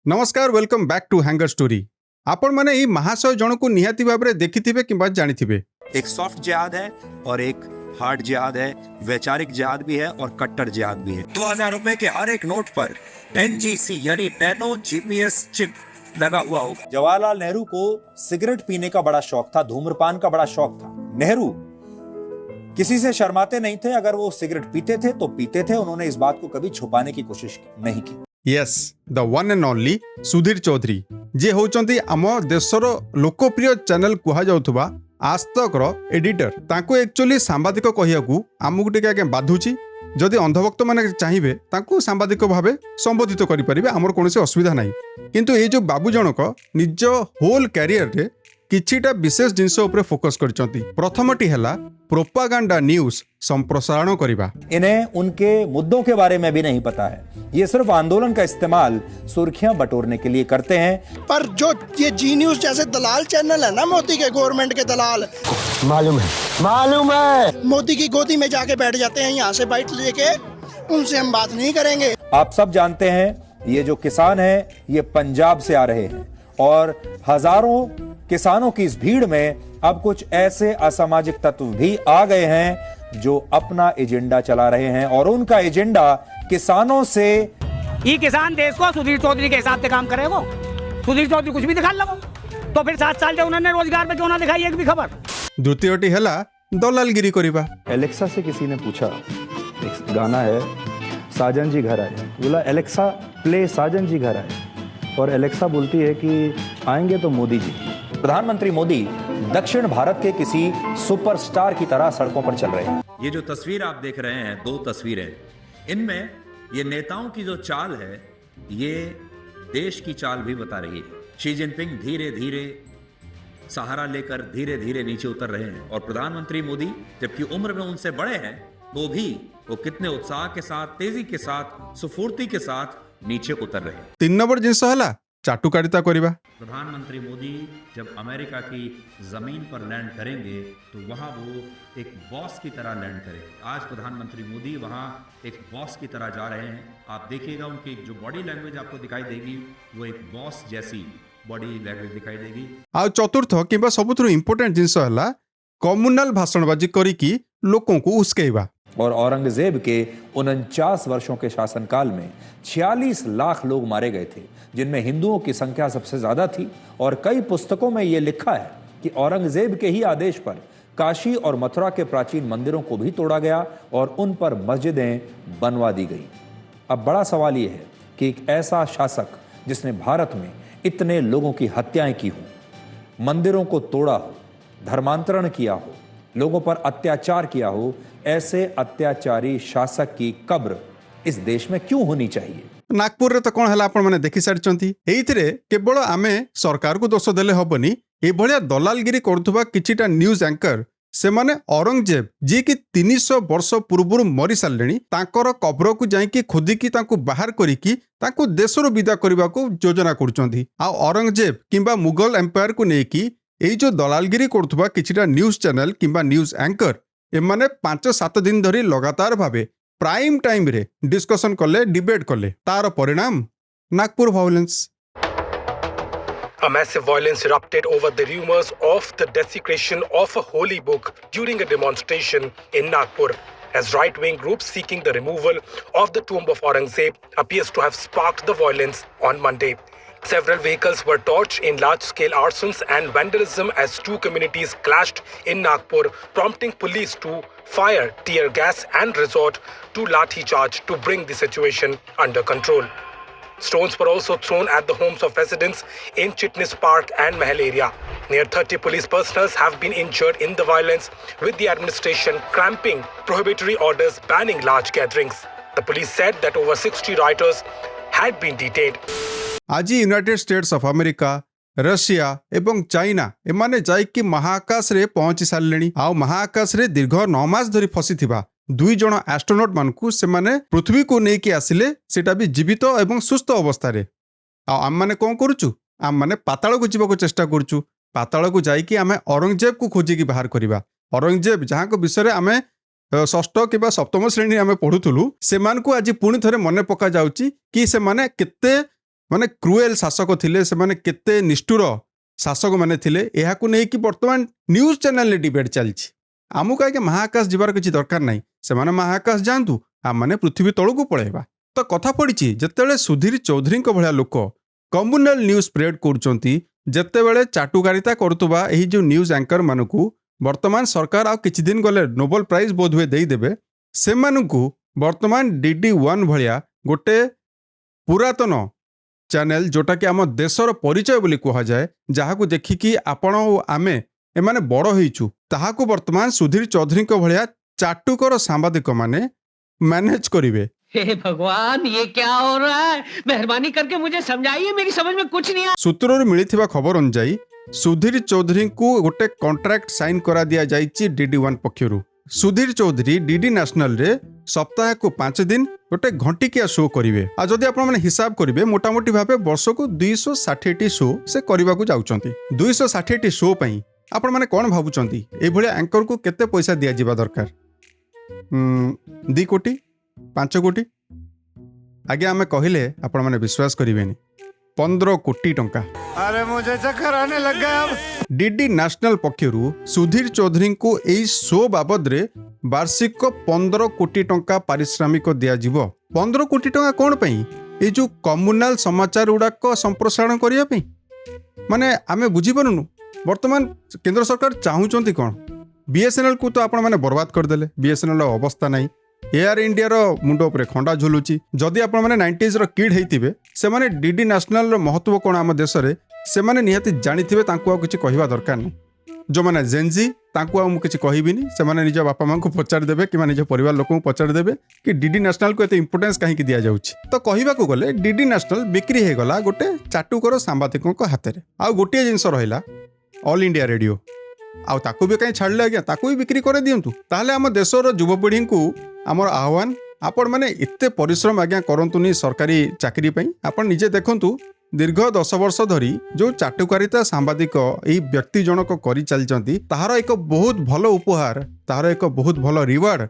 नमस्कार welcome back to hanger story. आपण माने ई महाशय जन को निहाती भाव में देखिथिबे किंबा जानिथिबे। एक सॉफ्ट जिहाद है और एक हार्ड जिहाद है, वैचारिक जिहाद भी है और कट्टर जिहाद भी है। 2000 रुपए के हर एक नोट पर NGC यानी नैनो GPS चिप लगा हुआ होगा। जवाहरलाल नेहरू को सिगरेट पीने का बड़ा शौक था, धूम्रपान का बड़ा शौक था। नेहरू किसी से शर्माते नहीं थे, अगर वो सिगरेट पीते थे तो पीते थे। उन्होंने इस बात को कभी छुपाने की कोशिश नहीं की। Yes the one and only Sudhir Chaudhary जे होचंती आम देशर लोकप्रिय चैनल कुहा जाउथबा आज तक रो एडिटर। तांको एक्चुअली सांबादिक कहियाकू आमକୁ टिके आगे बाधुची। जदि अंधभक्त माने चाहिए तांको सांबादिक भावे संबोधित करि परिबे, हमर कोनोसी असुविधा नाही। किंतु ए जो बाबू जनक निज होल कैरियर रे किछिटा विशेष जिनस उपरे फोकस करचंती। प्रथमटी हैला प्रोपागेंडा न्यूज संप्रसारण करिबा। इन्हें उनके मुद्दों के बारे में भी नहीं पता है, ये सिर्फ आंदोलन का इस्तेमाल सुर्खियां बटोरने के लिए करते हैं। पर जो ये जी न्यूज जैसे दलाल चैनल है ना, मोदी के गवर्नमेंट के दलाल, मालूम है मोदी की गोदी में जाके बैठ जाते हैं, यहाँ से बाइट लेके उनसे हम बात नहीं करेंगे। आप सब जानते हैं ये जो किसान हैं ये पंजाब से आ रहे हैं और हजारों किसानों की इस भीड़ में अब कुछ ऐसे असामाजिक तत्व भी आ गए हैं जो अपना एजेंडा चला रहे हैं और उनका एजेंडा किसानों से। ये किसान देश को सुधीर चौधरी के हिसाब से काम करेगा। सुधीर चौधरी कुछ भी दिखा लगो तो फिर 7 साल जो उन्होंने रोजगार पे क्यों ना दिखाई एक भी खबर। द्वितीयटी हैला दलालगिरी करिबा। एलेक्सा से किसी ने पूछा, एक गाना है साजन जी घर आए, बोला एलेक्सा प्ले साजन जी घर आए, और एलेक्सा बोलती है कि आएंगे तो मोदी जी। प्रधानमंत्री मोदी दक्षिण भारत के किसी सुपरस्टार की तरह सड़कों पर चल रहे हैं। ये जो तस्वीर आप देख रहे हैं, 2 तस्वीरें, इनमें ये नेताओं की जो चाल है ये देश की चाल भी बता रही है। शी जिनपिंग धीरे धीरे सहारा लेकर धीरे धीरे नीचे उतर रहे हैं और प्रधानमंत्री मोदी जबकि उम्र में उनसे बड़े हैं तो भी वो कितने उत्साह के साथ, तेजी के साथ, सुफूर्ति के साथ नीचे उतर रहे हैं। 3 नंबर जिनस हैला चाटुकारिता करिबा। प्रधानमंत्री मोदी जब अमेरिका की जमीन पर लैंड करेंगे तो वहां वो एक बॉस की तरह लैंड करेंगे। आज प्रधानमंत्री मोदी वहां एक बॉस की तरह जा रहे हैं। आप देखिएगा उनकी जो बॉडी लैंग्वेज आपको दिखाई देगी वो एक बॉस जैसी बॉडी लैंग्वेज दिखाई देगी। आ चतुर्थ किंबा सबुथुरु इंपोर्टेंट जिनस हैला कम्युनल भाषणबाजी करिकी लोकों को उस्केइबा। और औरंगजेब के 49 वर्षों के शासनकाल में 46 लाख लोग मारे गए थे, जिनमें हिंदुओं की संख्या सबसे ज्यादा थी। और कई पुस्तकों में यह लिखा है कि औरंगजेब के ही आदेश पर काशी और मथुरा के प्राचीन मंदिरों को भी तोड़ा गया और उन पर मस्जिदें बनवा दी गई। अब बड़ा सवाल यह है कि एक ऐसा शासक जिसने भारत में इतने लोगों की हत्याएं की हो, मंदिरों को तोड़ा हो, धर्मांतरण किया हो, लोगों पर अत्याचार किया हो, ऐसे अत्याचारी शासक की कब्र इस देश में क्यों होनी चाहिए? नागपुर रे तो कौन है आपण माने देखि सारचंती। एइथिरे केवल आमे सरकार को दोष देले हबनी। ए भलिया दलालगिरी करथुबा किछिटा न्यूज एंकर से माने औरंगजेब जी की 300 वर्ष पूर्व मरी सारलेनी, तांकर कब्र को जाईकी खोदिकी तांको बाहर करिकी तांको देशरो विदा करबा को योजना करचंती। आ औरंगजेब किंबा मुगल एम्पायर को नेकी एई जो दलालगिरी करथुबा किछिटा न्यूज चैनल किंबा न्यूज एंकर एमाने 5-7 दिन धरी लगातार भावे प्राइम टाइम रे डिस्कशन कले, डिबेट कले। तार परिणाम Nagpur violence. A massive violence erupted over the rumors of the desecration of a holy book during a demonstration in Nagpur, as right-wing groups seeking the removal of the tomb of Aurangzeb appears to have sparked the violence on Monday. Several vehicles were torched in large-scale arsons and vandalism as 2 communities clashed in Nagpur, prompting police to fire tear gas and resort to lathi charge to bring the situation under control. Stones were also thrown at the homes of residents in Chitnis Park and Mahal area. Near 30 police personnel have been injured in the violence, with the administration clamping prohibitory orders banning large gatherings. The police said that over 60 rioters had been detained. आज United states of America, Russia एवं China एमाने जाइकी महाकाश रे पहुंची सारलेनी। आ महाकाश रे दीर्घ 9 मास धरी फसीथिबा 2 जण astronaut मानकू से माने पृथ्वी को नेकी आसिले, सेटा भी जीवित एवं सुस्थ अवस्था रे। आ आम माने कोन करूचु, आम माने पाताल को जीवा को चेष्टा करूचु। पाताल को जाइकी आमे औरंगजेब को खोजिकी बाहर करिबा। औरंगजेब जहां को विषय रे आमे 6ष्ठ किबा 7म श्रेणी आमे पढुथुलु, सेमान को आज पुणी थरे मने पका जाउची कि से माने केते माने क्रुएल शासक थिले से माने केते निष्ठुर शासक माने थिले एहाकु नै कि वर्तमान न्यूज चैनल रे डिबेट चलछि आमुक आगे महाकाश जीवार किछि दरकार नाही से माने महाकाश जानतु आम माने पृथ्वी तळकु पळेबा तो कथा पड़िछि जेतेबेले सुधीर चौधरी भलिया लोक कम्युनाल न्यूज स्प्रेड करुचंती जेतेबेले चाटुकारिता करतुबा एही जो न्यूज एंकर मानकु वर्तमान सरकार आ किछि दिन गले नोबेल प्राइज बोध हुए देई देबे से मानकु वर्तमान DD1 भलिया गोटे पुरातन चैनल जोटा कि आम देशर परिचय बोली कहा जाए जहाकु देखिकी आपण आमे एमाने बड़ होइछु ताहाकु वर्तमान सुधीर चौधरी भलिया चाटुकर सांबादिक माने मैनेज करिवे। हे भगवान ये क्या हो रहा है, मेहरबानी करके मुझे समझाइए, मेरी समझ में कुछ नहीं आ। सूत्रରୁ मिलिथिबा खबर अनुसायी सुधीर चौधरी को गोटे कॉन्ट्रैक्ट साइन करा दिया जाइछि DD1 पक्षरु। सुधीर चौधरी DD नेशनल रे सप्ताह को 5 दिन गोटे घंटिकिया शो करिवे आ जदि आपण माने हिसाब करिवे मोटामोटी भाबे वर्ष को 260 शो से करबाकू जाउचंती। 260 शो पई आपण माने कोन भाबुचंती ए भलिया एंकर को केते पैसा दिया जिबा दरकार? 2 कोटी 5 कोटी आगे आमे कहिले आपण माने विश्वास करिवेनी 15 कोटी टंका। अरे मुझे चक्कर आने लग गया अब। DD नेशनल पक्षरु सुधीर चौधरी को एई शो बाबद रे वार्षिक 15 कोटी टंका पारिश्रमिक दिया जिवो। 15 कोटी टंका कोन पई? ए जो कम्युनाल समाचार उडाक संप्रसारण करिया पई माने आमे बुझी परनु वर्तमान केंद्र सरकार चाहुचंती कोन? BSNL को तो आपण माने बर्बाद कर देले। BSNL अवस्था नाही। एआर इंडिया रो मुंडो उपरे खंडा झुलुची। जदि आपण माने 90s रो किड हेइतिबे से माने DD नेशनल रो महत्व कोन आम देश रे से माने निहाती जानिथिबे तांको आ किछि कहिबा दरकार नै। जो माने जेनजी तांको आ मु किछि कहिबिनी से माने निज बापा मां को पचार देबे कि माने निज परिवार लोक को पचार देबे कि DD नेशनल को एते इंपोर्टेंस काहे कि दिया जाउची। तो कहिबा को गले DD नेशनल बिक्री हे गला गोटे चाटुकर सांबादिकों को हाथ रे। आ गोटे जिंस रहिला ऑल इंडिया रेडियो आउ ताकू भी कहीं छाड़ले आज्ञा ताकू भी बिक्री करे दियंतु ताहले आम देशर युवपीढ़ी को आमर आह्वान आपण माने एते परिश्रम आज्ञा करंतुनी सरकारी चाकरी पई। आपण निजे देखंतु दीर्घ 10 वर्ष धरी जो चाटुकारिता सांबादिक एही व्यक्ति जनक करी चलचंती ताहार एक बहुत भलो उपहार ताहार एक बहुत भलो रिवार्ड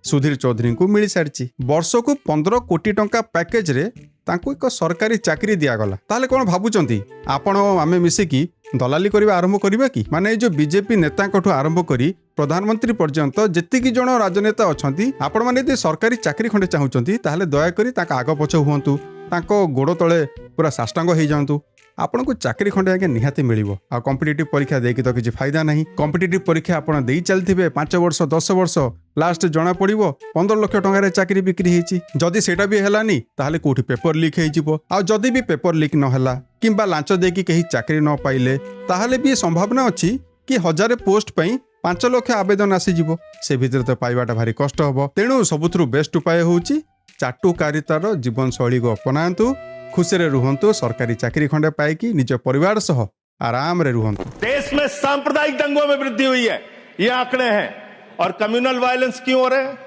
सुधीर चौधरी को मिल सारची। वर्ष को 15 कोटी टंका पैकेज रे तांको एक सरकारी चाकरी दिया गला। ताहले कोन भाबुचंती आपण आमे मिसिकी दलाली करबा आरंभ करबा कि माने जो बीजेपी नेता कठो आरंभ करी प्रधानमंत्री पर्यंत जेतिकी जण राजनेता अछंती आपण माने यदि सरकारी चाकरी खंडे चाहुचंती ताहले दया करी ताका आग पछ हुअंतु तांको गोड़ तळे पूरा साष्टांग हो जातु आपन को चाकरी खंडे आगे निहाती मिलिबो। आ कॉम्पिटिटिव परीक्षा देकी तो किछि फायदा नहीं। कॉम्पिटिटिव परीक्षा आपण देई चलथिबे 5 वर्ष 10 वर्ष लास्ट जना पड़िबो 15 लाख टंका रे चाकरी बिक्री हेची। जदि सेटा भी हेलानी ताहले कोठी पेपर लीक हेई जिवो। आ जदि भी पेपर लीक न हला किंबा लांच देकी केही चाकरी न पाइले ताहले भी संभावना अछि कि 1000 पोस्ट पई 5 लाख आवेदन आसी जिवो। से भितर तो पाइबाटा भारी कष्ट हबो। तेणु सबुथरु बेस्ट उपाय होउची चाटुकारितार जीवन शैली को अपनातु खुशी रे रुहंतु सरकारी चाकरी खंडे पाइकी निज परिवार सह आराम रे रुहंतु। देश में सांप्रदायिक दंगों में वृद्धि हुई है, ये आंकड़े हैं। और कम्युनल वायलेंस क्यों हो रहे हैं?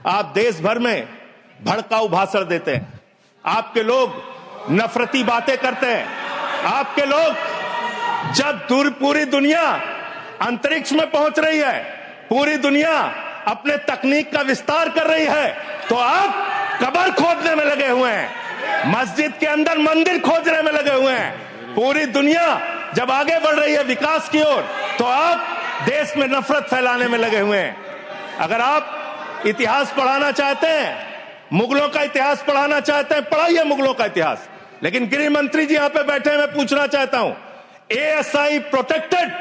आप देश भर में भड़काऊ भाषण देते हैं, आपके लोग नफरती बातें करते हैं, आपके लोग जब पूरी दुनिया अंतरिक्ष में पहुंच रही है, पूरी दुनिया अपने तकनीक का विस्तार कर रही है, तो आप कब्र खोदने में लगे हुए हैं, मस्जिद के अंदर मंदिर खोजने में लगे हुए हैं। पूरी दुनिया जब आगे बढ़ रही है विकास की ओर, तो आप देश में नफरत फैलाने में लगे हुए हैं। अगर आप इतिहास पढ़ाना चाहते हैं, मुगलों का इतिहास पढ़ाना चाहते हैं, पढ़ाइए मुगलों का इतिहास। लेकिन गृह मंत्री जी यहां पे बैठे हैं, मैं पूछना चाहता हूं, ASI प्रोटेक्टेड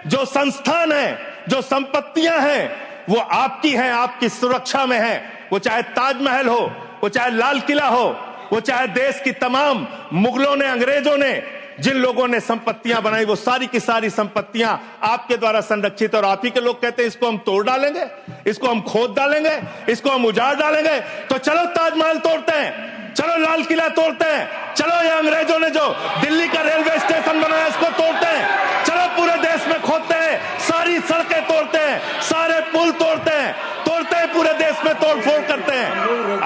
जो संस्थान है, जो संपत्तियां हैं, वो आपकी हैं, आपकी सुरक्षा में है। वो चाहे ताजमहल हो, वो चाहे लाल किला हो, वो चाहे देश की तमाम मुगलों ने, अंग्रेजों ने जिन लोगों ने संपत्तियां बनाई, वो सारी की सारी संपत्तियां आपके द्वारा संरक्षित। और आप ही के लोग कहते हैं इसको हम तोड़ डालेंगे, इसको हम खोद डालेंगे, इसको हम उजाड़ डालेंगे। तो चलो ताजमहल तोड़ते हैं, चलो लाल किला तोड़ते हैं, चलो ये अंग्रेजों ने जो दिल्ली का रेलवे स्टेशन बनाया इसको तोड़ते हैं, चलो पूरे देश में खोदते हैं, सारी सड़कें तोड़ते हैं, सारे पुल तोड़ते हैं, पूरे देश में तोड़फोड़ करते हैं।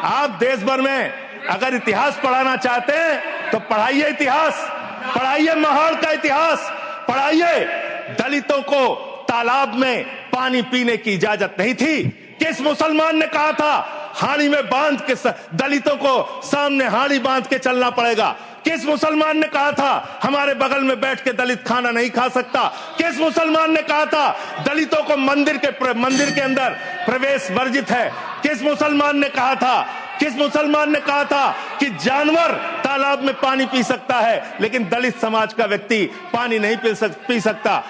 आप देश भर में अगर इतिहास पढ़ाना चाहते हैं तो पढ़ाइए इतिहास, पढ़ाइए महाड़ का इतिहास, पढ़ाइए दलितों को तालाब में पानी पीने की इजाजत नहीं थी। किस मुसलमान ने कहा था हाड़ी में बांध के दलितों को सामने हाड़ी बांध के चलना पड़ेगा? किस मुसलमान ने कहा था हमारे बगल में बैठ के दलित खाना नहीं खा सकता? किस मुसलमान ने कहा था दलितों को मंदिर के अंदर प्रवेश वर्जित है? किस मुसलमान ने कहा था कि जानवर तालाब में पानी पी सकता है लेकिन दलित समाज का व्यक्ति पानी नहीं पी सकता?